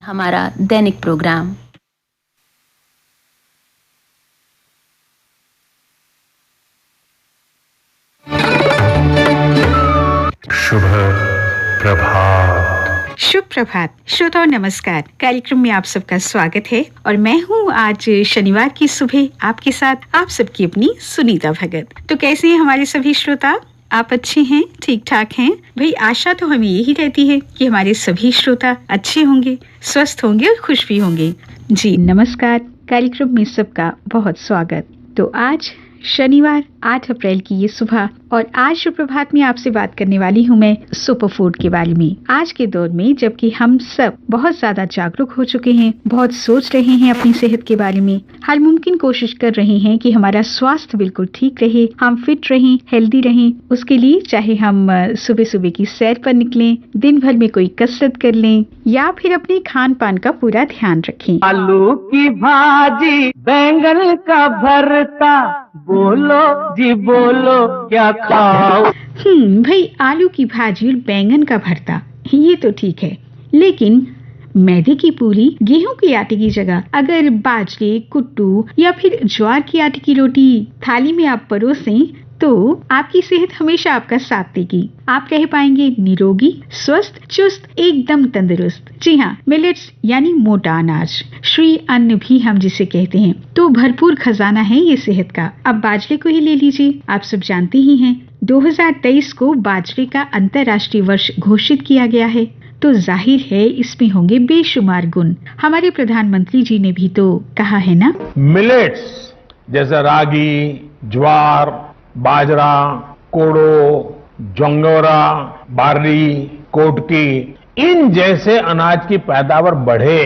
हमारा दैनिक प्रोग्राम। शुभ प्रभात। शुभ प्रभात श्रोताओं, नमस्कार। कार्यक्रम में आप सबका स्वागत है और मैं हूँ आज शनिवार की सुबह आपके साथ आप सबकी अपनी सुनीता भगत। तो कैसे हैं हमारे सभी श्रोता? आप अच्छे हैं, ठीक ठाक हैं? भाई आशा तो हमें यही रहती है कि हमारे सभी श्रोता अच्छे होंगे, स्वस्थ होंगे और खुश भी होंगे। जी नमस्कार, कार्यक्रम में सबका बहुत स्वागत। तो आज शनिवार 8 अप्रैल की ये सुबह और आज सुप्रभात में आपसे बात करने वाली हूँ मैं सुपर फूड के बारे में। आज के दौर में जबकि हम सब बहुत ज्यादा जागरूक हो चुके हैं, बहुत सोच रहे हैं अपनी सेहत के बारे में, हर मुमकिन कोशिश कर रहे हैं कि हमारा स्वास्थ्य बिल्कुल ठीक रहे, हम फिट रहें, हेल्दी रहें। उसके लिए चाहे हम सुबह सुबह की सैर पर निकलें, दिन भर में कोई कसरत कर लें या फिर अपने खान पान का पूरा ध्यान रखें। आलू की भाजी, बैंगन का भरता, बोलो जी बोलो क्या खाओ। भाई आलू की भाजी और बैंगन का भरता ये तो ठीक है, लेकिन मैदे की पूरी, गेहूं के आटे की जगह अगर बाजरे, कुट्टू या फिर ज्वार की आटे की रोटी थाली में आप परोसें तो आपकी सेहत हमेशा आपका साथ देगी। आप कह पाएंगे निरोगी, स्वस्थ, चुस्त, एकदम तंदुरुस्त। जी हाँ, मिलेट्स यानी मोटा अनाज, श्री अन्न भी हम जिसे कहते हैं, तो भरपूर खजाना है ये सेहत का। अब बाजरे को ही ले लीजिए, आप सब जानते ही हैं 2023 को बाजरे का अंतर्राष्ट्रीय वर्ष घोषित किया गया है, तो जाहिर है इसमें होंगे बेशुमार गुण। हमारे प्रधानमंत्री जी ने भी तो कहा है ना, मिलेट्स जैसे रागी, ज्वार, बाजरा, कोडो, जंगोरा, बार्ली, कोटकी, इन जैसे अनाज की पैदावार बढ़े,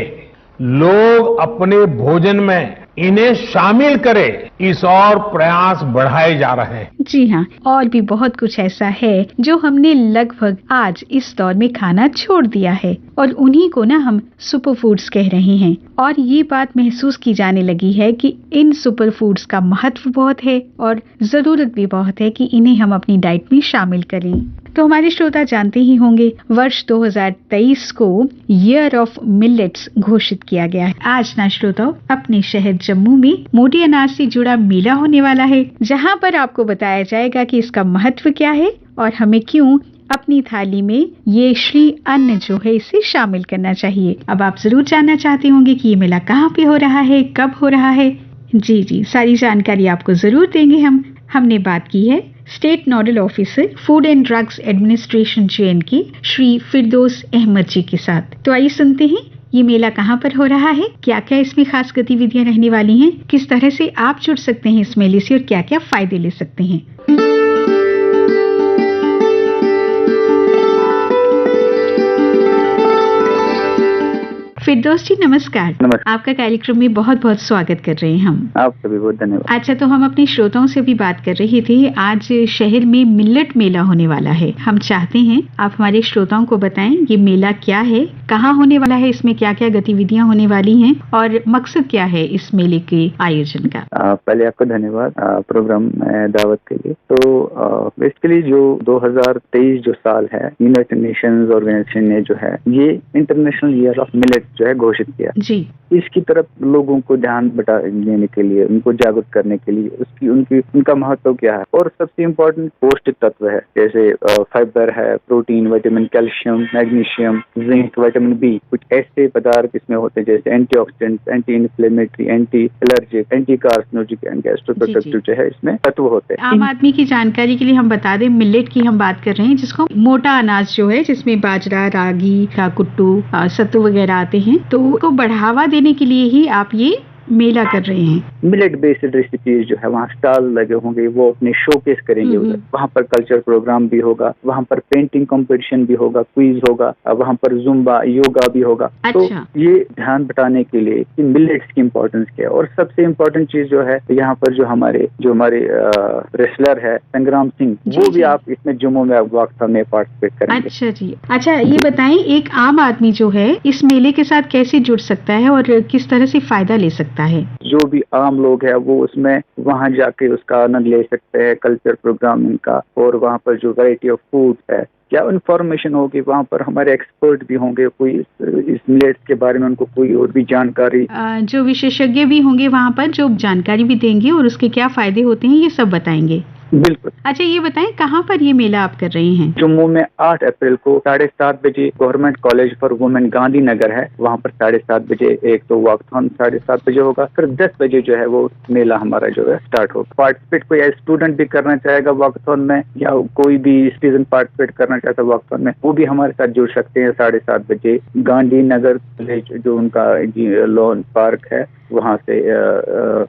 लोग अपने भोजन में इन्हें शामिल करें, इस और प्रयास बढ़ाए जा रहे हैं। जी हाँ, और भी बहुत कुछ ऐसा है जो हमने लगभग आज इस दौर में खाना छोड़ दिया है और उन्हीं को ना हम सुपर फूड्स कह रहे हैं। और ये बात महसूस की जाने लगी है कि इन सुपर फूड्स का महत्व बहुत है और जरूरत भी बहुत है कि इन्हें हम अपनी डाइट में शामिल करें। तो हमारे श्रोता जानते ही होंगे वर्ष 2023 को ईयर ऑफ मिलेट्स घोषित किया गया है। आज ना श्रोताओं, अपने शहर जम्मू में मोटे अनाज से जुड़ा मेला होने वाला है, जहां पर आपको बताया जाएगा कि इसका महत्व क्या है और हमें क्यों अपनी थाली में ये श्री अन्न जो है इसे शामिल करना चाहिए। अब आप जरूर जानना चाहते होंगे कि ये मेला कहाँ पे हो रहा है, कब हो रहा है। जी, सारी जानकारी आपको जरूर देंगे हमने बात की है state nodal officer food and drugs administration chain के श्री फिरदौस अहमद जी के साथ। तो आइए सुनते हैं ये मेला कहाँ पर हो रहा है, क्या क्या इसमें खास गतिविधियां रहने वाली हैं, किस तरह से आप जुड़ सकते हैं इस मेले से और क्या क्या फायदे ले सकते हैं। फिरदौस जी नमस्कार। नमस्कार। आपका कार्यक्रम में बहुत बहुत स्वागत कर रहे हैं हम। आपका भी बहुत धन्यवाद। अच्छा, तो हम अपने श्रोताओं से भी बात कर रहे थे, आज शहर में मिलेट मेला होने वाला है। हम चाहते हैं आप हमारे श्रोताओं को बताएं ये मेला क्या है, कहाँ होने वाला है, इसमें क्या क्या गतिविधियां होने वाली हैं और मकसद क्या है इस मेले के आयोजन का। पहले आपको धन्यवाद प्रोग्राम में दावत के लिए। तो बेसिकली जो 2023 जो साल है, यूनाइटेड नेशंस ऑर्गेनाइजेशन ने जो है ये इंटरनेशनल ईयर ऑफ मिलेट जो है घोषित किया जी। इसकी तरफ लोगों को ध्यान देने के लिए, उनको जागरूक करने के लिए उनका महत्व क्या है और सबसे इम्पोर्टेंट पौष्टिक तत्व है, जैसे फाइबर है, protein, vitamin, calcium, magnesium, zinc, vitamin B, कुछ ऐसे पदार्थ इसमें होते हैं जैसे antioxidant, anti inflammatory, anti allergic, anti carcinogenic and gastroprotective जो है इसमें तत्व होते हैं। आम आदमी की जानकारी के लिए हम बता दें, मिलेट की हम बात कर रहे हैं, जिसको मोटा अनाज जो है, जिसमें बाजरा, रागी, कुट्टू, सत्तू वगैरह आते हैं, तो उसको बढ़ावा देने के लिए ही आप ये मेला कर रहे हैं। मिलेट बेस्ड रेसिपीज जो है वहाँ स्टॉल लगे होंगे, वो अपने शोकेस करेंगे उधर। वहाँ पर कल्चर प्रोग्राम भी होगा, वहाँ पर पेंटिंग कंपटीशन भी होगा, क्विज होगा, वहाँ पर जुम्बा, योगा भी होगा। अच्छा। तो ये ध्यान बटाने के लिए कि मिलेट्स की इम्पोर्टेंस क्या है। और सबसे इम्पोर्टेंट चीज जो है यहाँ पर जो हमारे रेसलर है संग्राम सिंह, वो भी आप इसमें जम्मू में वक्त में पार्टिसिपेट करेंगे। अच्छा जी। अच्छा, ये बताएं एक आम आदमी जो है इस मेले के साथ कैसे जुड़ सकता है और किस तरह से फायदा ले सकता होता है? जो भी आम लोग है वो उसमें वहाँ जाके उसका आनंद ले सकते हैं, कल्चर प्रोग्रामिंग का, और वहाँ पर जो वैरायटी ऑफ फूड है क्या इन्फॉर्मेशन होगी, वहाँ पर हमारे एक्सपर्ट भी होंगे, कोई इस मिलेट्स के बारे में उनको कोई और भी जानकारी, जो विशेषज्ञ भी होंगे वहाँ पर जो जानकारी भी देंगे और उसके क्या फायदे होते हैं ये सब बताएंगे। बिल्कुल। अच्छा ये बताएं कहाँ पर ये मेला आप कर रहे हैं? जम्मू में 8 अप्रैल को 7:30 बजे government college for women Gandhinagar है, वहाँ पर 7:30 बजे एक तो वॉकथॉन 7:30 बजे होगा, फिर 10 बजे जो है वो मेला हमारा जो है स्टार्ट होगा। पार्टिसिपेट कोई स्टूडेंट भी करना चाहेगा वॉकथॉन में या कोई भी सिटीजन पार्टिसिपेट करना चाहता है वॉकथॉन में, वो भी हमारे साथ जुड़ सकते हैं 7:30 बजे गांधीनगर कॉलेज जो उनका लॉन पार्क है वहाँ से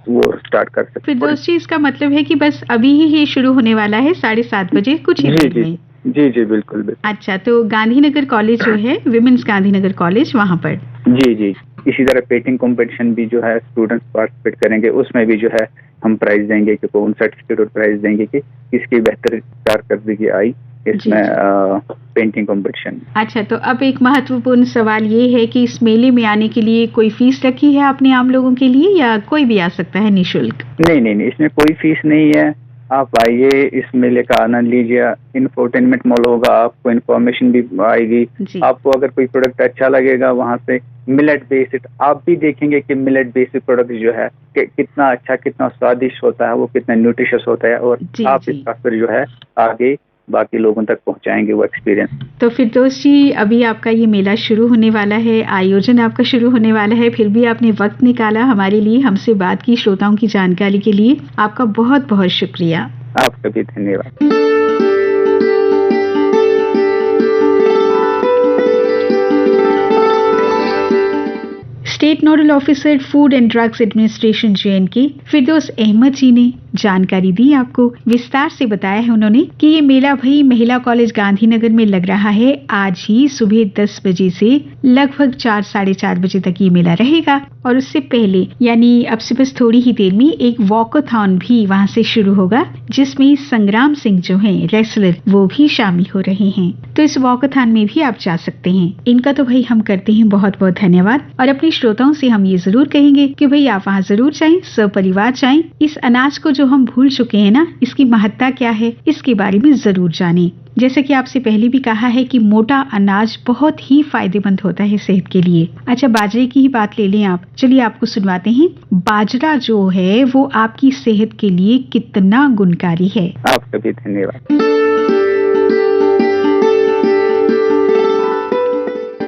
वो स्टार्ट कर सकते हैं। फिरदौस जी इसका मतलब है कि बस अभी ही ये शुरू होने वाला है 7:30 बजे कुछ ही देर में? जी बिल्कुल। अच्छा तो गांधीनगर कॉलेज जो है विमेंस गांधीनगर कॉलेज वहाँ पर? जी। इसी तरह पेंटिंग कंपटीशन भी जो है स्टूडेंट्स पार्टिसिपेट करेंगे, उसमें भी जो है हम प्राइज देंगे कि कौन सर्टिफिकेट और प्राइज देंगे कि किसकी बेहतर कारकर्दगी आई इसमें पेंटिंग कंपटीशन। अच्छा तो अब एक महत्वपूर्ण सवाल ये है कि इस मेले में आने के लिए कोई फीस रखी है आपने आम लोगों के लिए या कोई भी आ सकता है निःशुल्क? नहीं, इसमें कोई फीस नहीं है। आप आइए, इस मेले का आनंद लीजिए, इंफोटेनमेंट मॉल होगा, आपको इन्फॉर्मेशन भी आएगी। आपको अगर कोई प्रोडक्ट अच्छा लगेगा वहाँ से मिलेट बेस्ड आप भी देखेंगे कि मिलेट बेस्ड प्रोडक्ट जो है कितना अच्छा, कितना स्वादिष्ट होता है, वो कितना न्यूट्रिशियस होता है, और आप इसका फिर जो है आगे बाकी लोगों तक पहुंचाएंगे वो एक्सपीरियंस। तो फिरदौस जी अभी आपका ये मेला शुरू होने वाला है, आयोजन आपका शुरू होने वाला है, फिर भी आपने वक्त निकाला हमारे लिए, हमसे बात की, श्रोताओं की जानकारी के लिए आपका बहुत बहुत शुक्रिया। आपका भी धन्यवाद। State nodal officer food and drugs administration JNK फिरदौस अहमद जी ने जानकारी दी, आपको विस्तार से बताया है उन्होंने कि ये मेला भाई महिला कॉलेज गांधीनगर में लग रहा है। आज ही सुबह 10 बजे से लगभग 4 साढ़े 4 बजे तक ये मेला रहेगा और उससे पहले यानी अब से बस थोड़ी ही देर में एक वॉकथॉन भी वहाँ से शुरू होगा जिसमें संग्राम सिंह जो हैं रेसलर वो भी शामिल हो रहे हैं। तो इस वॉकथॉन में भी आप जा सकते हैं। इनका तो भाई हम करते हैं बहुत बहुत धन्यवाद और अपने श्रोताओं से हम ये जरूर कहेंगे कि भाई आप वहाँ जरूर जाएं, सपरिवार जाएं। इस अनाज को जो हम भूल चुके हैं ना, इसकी महत्ता क्या है इसके बारे में जरूर जानें। जैसे कि आपसे पहले भी कहा है कि मोटा अनाज बहुत ही फायदेमंद होता है सेहत के लिए। अच्छा बाजरे की ही बात ले लें आप, चलिए आपको सुनवाते हैं बाजरा जो है वो आपकी सेहत के लिए कितना गुणकारी है। आपका भी धन्यवाद।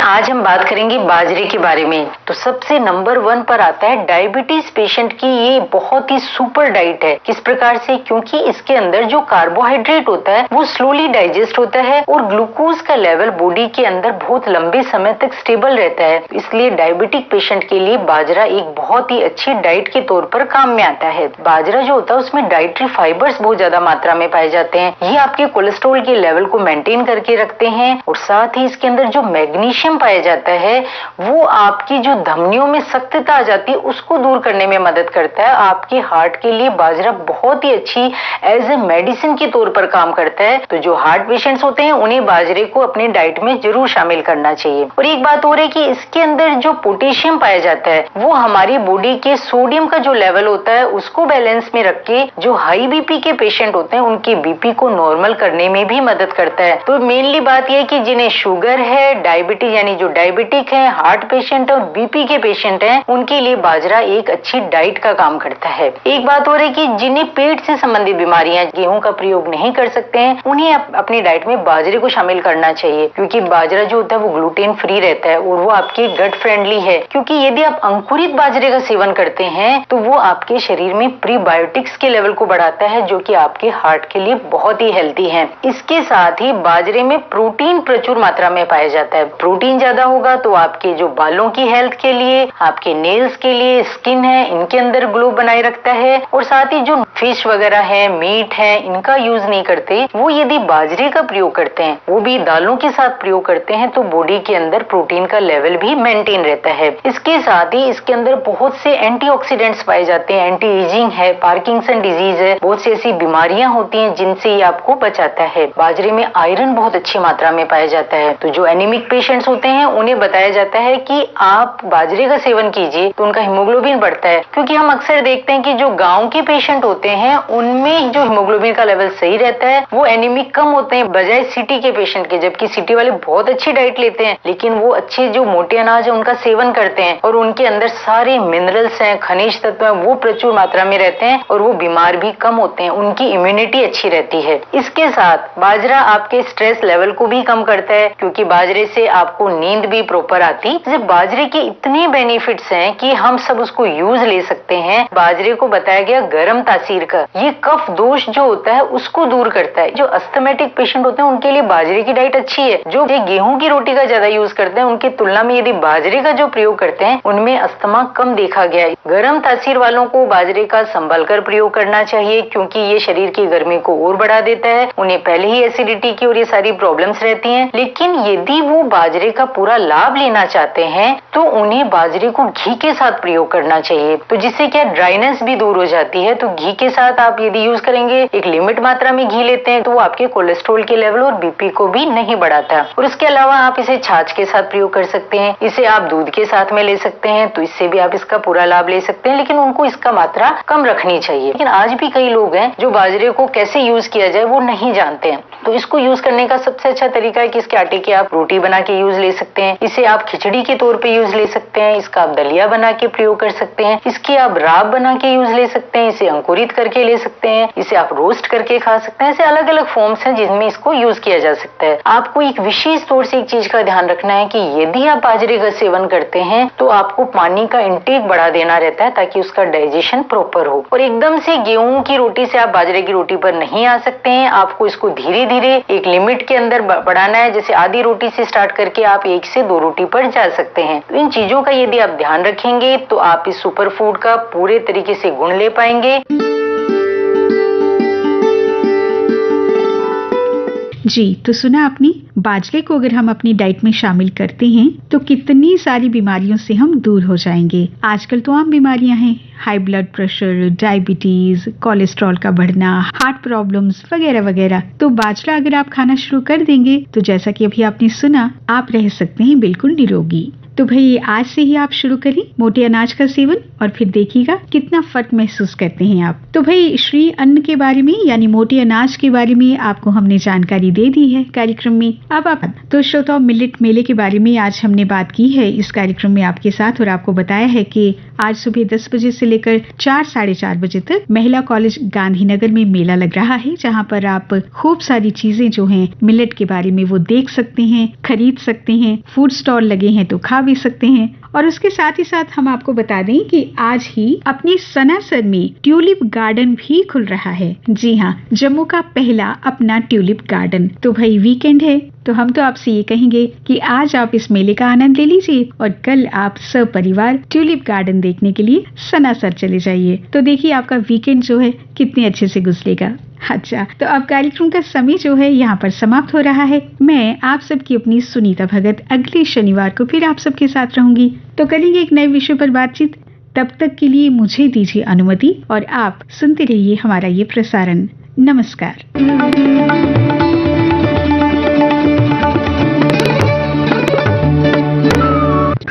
आज हम बात करेंगे बाजरे के बारे में। तो सबसे नंबर 1 पर आता है डायबिटीज पेशेंट की ये बहुत ही सुपर डाइट है। किस प्रकार से? क्योंकि इसके अंदर जो कार्बोहाइड्रेट होता है वो स्लोली डाइजेस्ट होता है और ग्लूकोज का लेवल बॉडी के अंदर बहुत लंबे समय तक स्टेबल रहता है। इसलिए डायबिटिक पेशेंट के लिए बाजरा एक बहुत ही अच्छी डाइट के तौर पर काम में आता है। बाजरा जो होता है उसमें डाइटरी फाइबर्स बहुत ज्यादा मात्रा में पाए जाते हैं। ये आपके कोलेस्ट्रॉल के लेवल को मेंटेन करके रखते हैं और साथ ही इसके अंदर जो मैग्नीशियम पाया जाता है वो आपकी जो धमनियों में सख्तता आ जाती है उसको दूर करने में मदद करता है। आपके हार्ट के लिए बाजरा बहुत ही अच्छी एज ए मेडिसिन के तौर पर काम करता है। तो जो हार्ट पेशेंट्स होते हैं उन्हें बाजरे को अपने डाइट में जरूर शामिल करना चाहिए। और एक बात और है कि इसके अंदर जो पोटेशियम पाया जाता है वो हमारी बॉडी के सोडियम का जो लेवल होता है उसको बैलेंस में रख के जो हाई बीपी के पेशेंट होते हैं उनके बीपी को नॉर्मल करने में भी मदद करता है। तो मेनली बात यह है कि जिन्हें शुगर है, डायबिटीज यानी जो डायबिटिक है, हार्ट पेशेंट और बीपी के पेशेंट हैं उनके लिए बाजरा एक अच्छी डाइट का काम करता है। एक बात और है कि जिन्हें पेट से संबंधित बीमारियां, गेहूं का प्रयोग नहीं कर सकते हैं उन्हें अपनी डाइट में बाजरे को शामिल करना चाहिए क्योंकि बाजरा जो होता है वो ग्लूटेन फ्री रहता है और वो आपके गट फ्रेंडली है। क्योंकि यदि आप अंकुरित बाजरे का सेवन करते हैं तो वो आपके शरीर में प्रीबायोटिक्स के लेवल को बढ़ाता है जो कि आपके हार्ट के लिए बहुत ही हेल्दी है। इसके साथ ही बाजरे में प्रोटीन प्रचुर मात्रा में पाया जाता है। प्रोटीन ज्यादा होगा तो आपके जो बालों की हेल्थ के लिए, आपके नेल्स के लिए, स्किन है इनके अंदर ग्लो बनाए रखता है। और साथ ही जो फिश वगैरह है, मीट है, इनका यूज नहीं करते वो यदि बाजरे का प्रयोग करते हैं, वो भी दालों के साथ प्रयोग करते हैं तो बॉडी के अंदर प्रोटीन का लेवल भी मेंटेन रहता है। इसके साथ ही इसके अंदर बहुत से एंटीऑक्सीडेंट्स पाए जाते हैं। एंटी एजिंग है, पार्किंसन डिजीज है, बहुत सी ऐसी बीमारियां होती हैं जिनसे ये आपको बचाता है। बाजरे में आयरन बहुत अच्छी मात्रा में पाया जाता है। तो जो एनीमिक पेशेंट्स होते होते हैं उन्हें बताया जाता है कि आप बाजरे का सेवन कीजिए तो उनका हीमोग्लोबिन बढ़ता है। क्योंकि हम अक्सर देखते हैं कि जो गांव के पेशेंट होते हैं उनमें जो हीमोग्लोबिन का लेवल सही रहता है, वो एनीमिक कम होते हैं बजाय सिटी के पेशेंट के। जबकि सिटी वाले बहुत अच्छी डाइट लेते हैं लेकिन वो अच्छे जो मोटे अनाज है उनका सेवन करते हैं और उनके अंदर सारे मिनरल्स हैं, खनिज तत्व हैं, वो प्रचुर मात्रा में रहते हैं और वो बीमार भी कम होते हैं, उनकी इम्यूनिटी अच्छी रहती है। इसके साथ बाजरा आपके स्ट्रेस लेवल को भी कम करता है क्योंकि बाजरे से आपको नींद भी प्रॉपर आती है। बाजरे के इतने बेनिफिट्स हैं कि हम सब उसको यूज ले सकते हैं। बाजरे को बताया गया गर्म तासीर का, ये कफ दोष जो होता है उसको दूर करता है। जो अस्थमेटिक पेशेंट होते हैं उनके लिए बाजरे की डाइट अच्छी है। जो गेहूं की रोटी का ज्यादा यूज करते हैं उनकी तुलना में यदि बाजरे का जो प्रयोग करते हैं उनमें अस्थमा कम देखा गया है। गर्म तासीर वालों को बाजरे का संभल कर प्रयोग करना चाहिए क्योंकि ये शरीर की गर्मी को और बढ़ा देता है। उन्हें पहले ही एसिडिटी की और ये सारी प्रॉब्लम्स रहती हैं। लेकिन यदि वो बाजरे का पूरा लाभ लेना चाहते हैं तो उन्हें बाजरे को घी के साथ प्रयोग करना चाहिए। तो जिससे क्या ड्राइनेस भी दूर हो जाती है। तो घी के साथ आप यदि यूज करेंगे, एक लिमिट मात्रा में घी लेते हैं तो वो आपके कोलेस्ट्रॉल के लेवल और बीपी को भी नहीं बढ़ाता। और इसके अलावा आप इसे छाछ के साथ प्रयोग कर सकते हैं, इसे आप दूध के साथ में ले सकते हैं तो इससे भी आप इसका पूरा लाभ ले सकते हैं। लेकिन उनको इसका मात्रा कम रखनी चाहिए। लेकिन आज भी कई लोग हैं जो बाजरे को कैसे यूज किया जाए वो नहीं जानते हैं। तो इसको यूज करने का सबसे अच्छा तरीका है कि इसके आटे की आप रोटी बना के यूज ले सकते हैं, इसे आप खिचड़ी के तौर पे यूज ले सकते हैं, इसका आप दलिया बना के प्रयोग कर सकते हैं, इसकी आप राब बना के यूज ले सकते हैं, इसे अंकुरित करके ले सकते हैं, इसे आप रोस्ट करके खा सकते हैं। ऐसे अलग अलग फॉर्म्स हैं जिनमें इसको यूज किया जा सकता है। आपको एक विशेष तौर से एक चीज का ध्यान रखना है कि यदि आप बाजरे का सेवन करते हैं तो आपको पानी का इंटेक बढ़ा देना रहता है ताकि उसका डाइजेशन प्रॉपर हो। और एकदम से गेहूं की रोटी से आप बाजरे की रोटी पर नहीं आ सकते हैं। आपको इसको धीरे धीरे एक लिमिट के अंदर बढ़ाना है। जैसे आधी रोटी से स्टार्ट करके आप 1 से 2 रोटी पर जा सकते हैं। तो इन चीजों का यदि आप ध्यान रखेंगे तो आप इस सुपर फूड का पूरे तरीके से गुण ले पाएंगे। जी, तो सुना आपने, बाजरे को अगर हम अपनी डाइट में शामिल करते हैं तो कितनी सारी बीमारियों से हम दूर हो जाएंगे। आजकल तो आम बीमारियां हैं, high blood pressure, diabetes, cholesterol का बढ़ना, हार्ट प्रॉब्लम्स वगैरह वगैरह। तो बाजरा अगर आप खाना शुरू कर देंगे तो जैसा कि अभी आपने सुना, आप रह सकते हैं बिल्कुल निरोगी। तो भाई आज से ही आप शुरू करें मोटे अनाज का सेवन और फिर देखिएगा कितना फर्क महसूस करते हैं आप। तो भाई श्री अन्न के बारे में यानी मोटे अनाज के बारे में आपको हमने जानकारी दे दी है कार्यक्रम में। अब आप तो श्रोताओ, मिलेट मेले के बारे में आज हमने बात की है इस कार्यक्रम में आपके साथ और आपको बताया है कि आज सुबह 10 बजे से लेकर 4 साढ़े 4 बजे तक महिला कॉलेज गांधीनगर में मेला लग रहा है, जहां पर आप खूब सारी चीजें जो हैं मिलेट के बारे में वो देख सकते हैं, खरीद सकते हैं। फूड स्टॉल लगे हैं तो खा भी सकते हैं। और उसके साथ ही साथ हम आपको बता दें कि आज ही अपनी सनासर में ट्यूलिप गार्डन भी खुल रहा है। जी हाँ, जम्मू का पहला अपना ट्यूलिप गार्डन। तो भाई वीकेंड है तो हम तो आपसे ये कहेंगे कि आज आप इस मेले का आनंद ले लीजिए और कल आप सब परिवार ट्यूलिप गार्डन देखने के लिए सनासर चले जाइए। तो देखिए आपका वीकेंड जो है कितने अच्छे से गुजरेगा। अच्छा, तो अब कार्यक्रम का समय जो है यहाँ पर समाप्त हो रहा है। मैं आप सबकी अपनी सुनीता भगत अगले शनिवार को फिर आप सबके साथ रहूंगी। तो करेंगे एक नए विषय पर बातचीत। तब तक के लिए मुझे दीजिए अनुमति और आप सुनते रहिए हमारा ये प्रसारण। नमस्कार।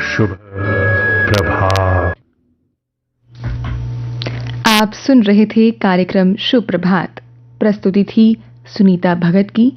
शुभ प्रभात। आप सुन रहे थे कार्यक्रम शुभ प्रभात। प्रस्तुति थी सुनीता भगत की।